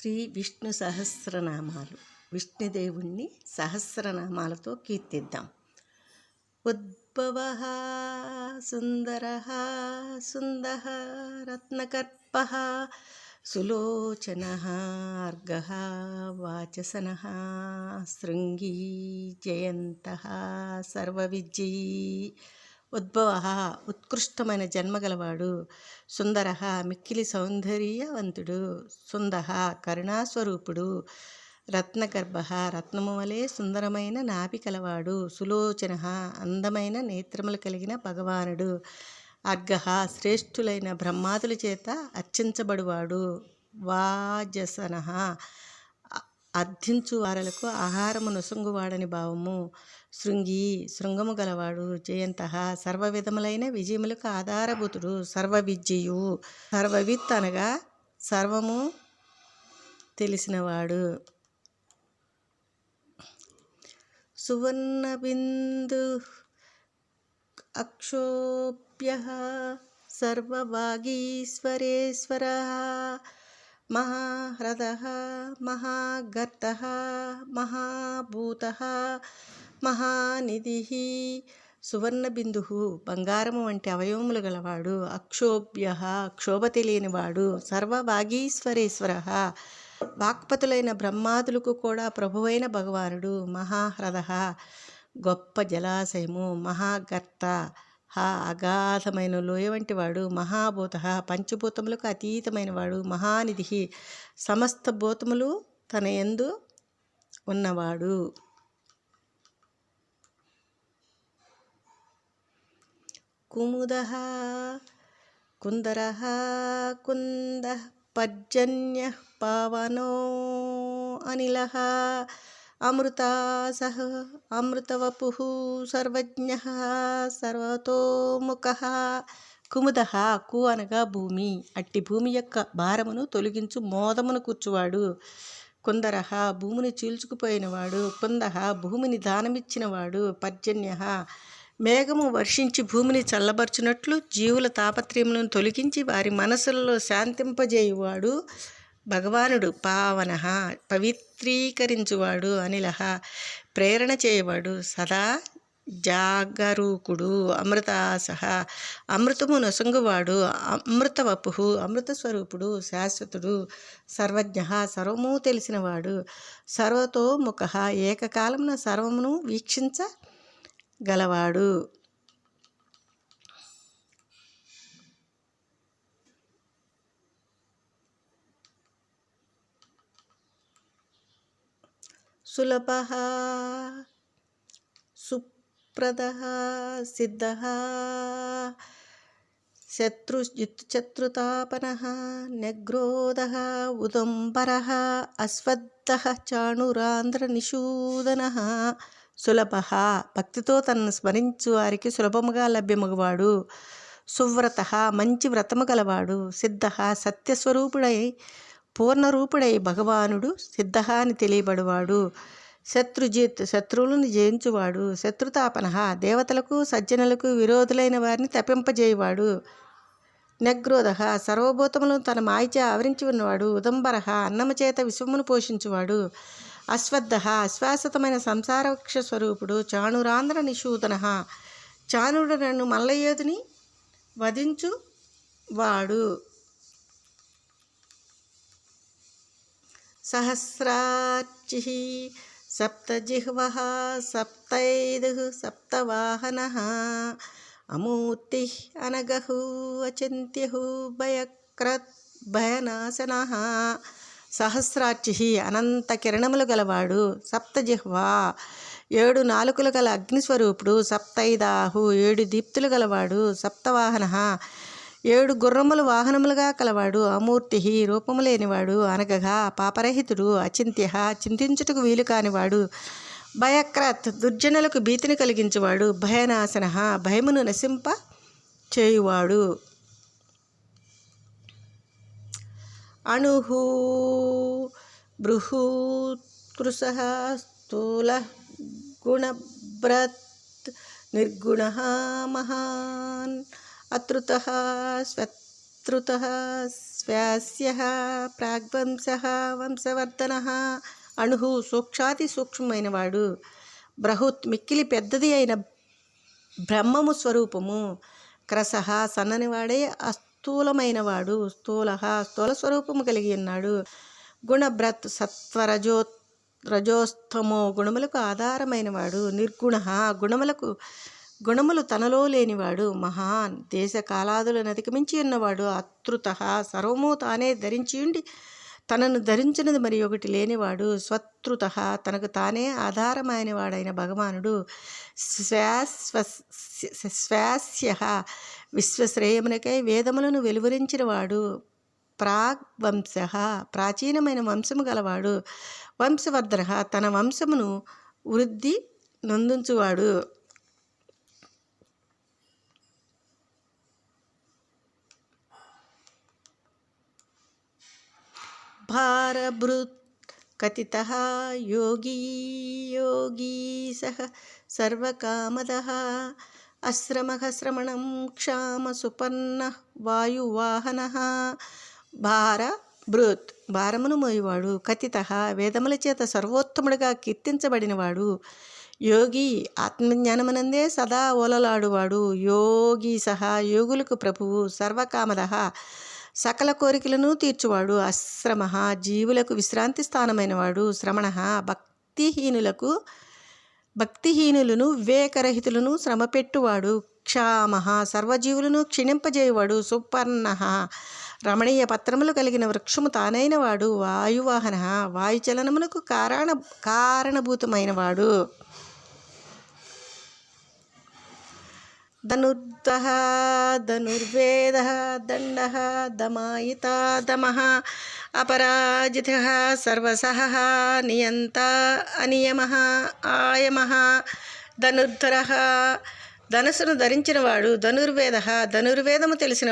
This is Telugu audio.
శ్రీ విష్ణు సహస్రనామాలు. విష్ణుదేవుణ్ణి సహస్రనామాలతో కీర్తిద్దాం. ఉద్భవః సుందరః సుందః రత్నకర్పః సులోచనః అర్గః వాచసనః శృంగీ జయంతః సర్వవిజయీ. ఉద్భవః ఉత్కృష్టమైన జన్మగలవాడు. సుందరః మిక్కిలి సౌందర్యవంతుడు. సుందః కరుణాస్వరూపుడు. రత్నగర్భః రత్నము వలె సుందరమైన నాభి కలవాడు. సులోచనః అందమైన నేత్రములు కలిగిన భగవానుడు. అర్గః శ్రేష్ఠులైన బ్రహ్మాదుల చేత అర్చించబడువాడు. వాజసనః అర్థించు వారలకు ఆహారము నొసంగువాడని భావము. శృంగి శృంగము గలవాడు. జయంతః సర్వ విధములైన విజయములకు ఆధారభూతుడు. సర్వవిజయు సర్వవిత్ అనగా సర్వము తెలిసినవాడు. సువర్ణబిందు అక్షోభ్యః సర్వభాగీశ్వరేశ్వరః మహాహ్రదః మహాగర్తః మహాభూతః మహానిధిః. సువర్ణబిందుః బంగారము వంటి అవయవములు గలవాడు. అక్షోభ్యః క్షోభ తెలియనివాడు. సర్వభాగీశ్వరేశ్వరః వాక్పతులైన బ్రహ్మాదులకు కూడా ప్రభువైన భగవానుడు. మహాహ్రదః గొప్ప జలాశయము. మహాగర్త అగాధమైన లోయ వంటి వాడు. మహాభూత పంచభూతములకు అతీతమైన వాడు. మహానిధి సమస్త భూతములు తన యందు ఉన్నవాడు. కుముదః కుందరః కుందః పర్జన్యః పావనో అనిలః అమృతాసః అమృతవపుః సర్వజ్ఞః సర్వతోముఖః. కుముదః కు అనగా భూమి. అట్టి భూమి యొక్క భారమును తొలగించు మోదమును కూర్చువాడు. కుందరః భూమిని చీల్చుకుపోయినవాడు. కుందః భూమిని దానమిచ్చినవాడు. పర్జన్యః మేఘము వర్షించి భూమిని చల్లబర్చునట్లు జీవుల తాపత్రయములను తొలగించి వారి మనసులలో శాంతింపజేయువాడు భగవానుడు. పావనః పవిత్రీకరించువాడు. అనిలః ప్రేరణ చేయవాడు. సదా జాగరూకుడు. అమృతాసః అమృతము నొసంగువాడు. అమృతవపుః అమృతస్వరూపుడు. శాశ్వతుడు. సర్వజ్ఞః సర్వము తెలిసినవాడు. సర్వతోముఖః ఏకకాలమున సర్వమును వీక్షించగలవాడు. సులభః సుప్రదః సిద్ధః శత్రుతాపనః నిగ్రోధః ఉదంబరః అశ్వత్థః చాణురాంధ్ర నిషూదనః. సులభః భక్తితో తనను స్మరించు వారికి సులభముగా లభ్యమగువాడు. సువ్రతః మంచి వ్రతము గలవాడు. సిద్ధః సత్యస్వరూపుడై పూర్ణరూపుడై భగవానుడు సిద్ధః అని తెలియబడువాడు. శత్రుజిత్ శత్రువులను జయించువాడు. శత్రుతాపనః దేవతలకు సజ్జనులకు విరోధులైన వారిని తప్పింపజేయువాడు. నిగ్రోధః సర్వభూతములను తన మాయచే ఆవరించి ఉన్నవాడు. ఉదంబరః అన్నము చేత విశ్వమును పోషించువాడు. అశ్వత్థః అశ్వాసతమైన సంసారవృక్ష స్వరూపుడు. చాణురాంధ్ర నిషూదనః చాణుడనను మల్లయోధుని వధించువాడు. సహస్రార్చిః సప్తజిహ్వః సప్తైదుః సప్తవాహనః అమూర్తిః అనగః అచింత్యః భయక్రత్ భయనాశనః. సహస్రార్చిః అనంత కిరణములు గలవాడు. సప్తజిహ్వా 7 నాలుకలు గల అగ్నిస్వరూపుడు. సప్తైదాహు 7 దీప్తులు గలవాడు. సప్తవాహనః 7 గుర్రములు వాహనములుగా కలవాడు. అమూర్తి రూపము లేనివాడు. అనగః పాపరహితుడు. అచింత్యః చింతించుటకు వీలు కానివాడు. భయక్రత్ దుర్జనులకు భీతిని కలిగించువాడు. భయనాశనః భయమును నశింప చేయువాడు. అణుః బృహూత్కృశః స్థూలః గుణభ్రత్ నిర్గుణః మహాన్ అతృతః విస్తృతః స్వాస్యః ప్రాగ్వంశః వంశవర్ధనః అణుః సూక్ష్మాతి సూక్ష్మమైనవాడు బృహత్ మిక్కిలి పెద్దది అయిన బ్రహ్మము స్వరూపము క్రసః సన్ననివాడే అస్థూలమైనవాడు స్థూలః స్థూల స్వరూపము కలిగి ఉన్నాడు గుణభ్రత్ రజోస్తమో గుణములకు ఆధారమైనవాడు నిర్గుణః గుణములు తనలో లేనివాడు మహాన్ దేశ కాలాదులను అధిగమించి ఉన్నవాడు అతృతః సర్వము తానే ధరించియుండి తనను ధరించినది మరి ఒకటి లేనివాడు స్వతృతః తనకు తానే ఆధారమైనవాడైన భగవానుడు స్వాస్యః విశ్వశ్రేయమునకై వేదములను వెలువరించినవాడు ప్రాగ్వంశః ప్రాచీనమైన వంశము గలవాడు వంశవర్ధనః తన వంశమును వృద్ధి నొందించువాడు భారభృత్ కథితః యోగీసః సర్వకామదః అశ్రమః శ్రమణం క్షామ సుపర్ణః వాయువాహనః భారభృత్ భారమును మోయువాడు కథితః వేదముల చేత సర్వోత్తముడిగా కీర్తించబడినవాడు యోగి ఆత్మజ్ఞానమునందే సదా ఓలలాడువాడు యోగీసః యోగులకు ప్రభువు సర్వకామదః సకల కోరికలను తీర్చువాడు అశ్రమః జీవులకు విశ్రాంతి స్థానమైనవాడు శ్రమణః భక్తిహీనులను వివేకరహితులను శ్రమపెట్టువాడు క్షామః సర్వజీవులను క్షీణింపజేయువాడు సుపర్ణః రమణీయ పత్రములు కలిగిన వృక్షము తానైనవాడు వాయువాహనః వాయుచలనమునకు కారణభూతమైనవాడు ధనుర్ధః ధనుర్వేదః దండః దమాయితా దమః అపరాజితః సర్వసహః నియంతా అనియమః ఆయమః ధనుర్ధరః ధనస్సును ధరించినవాడు ధనుర్వేదము తెలిసిన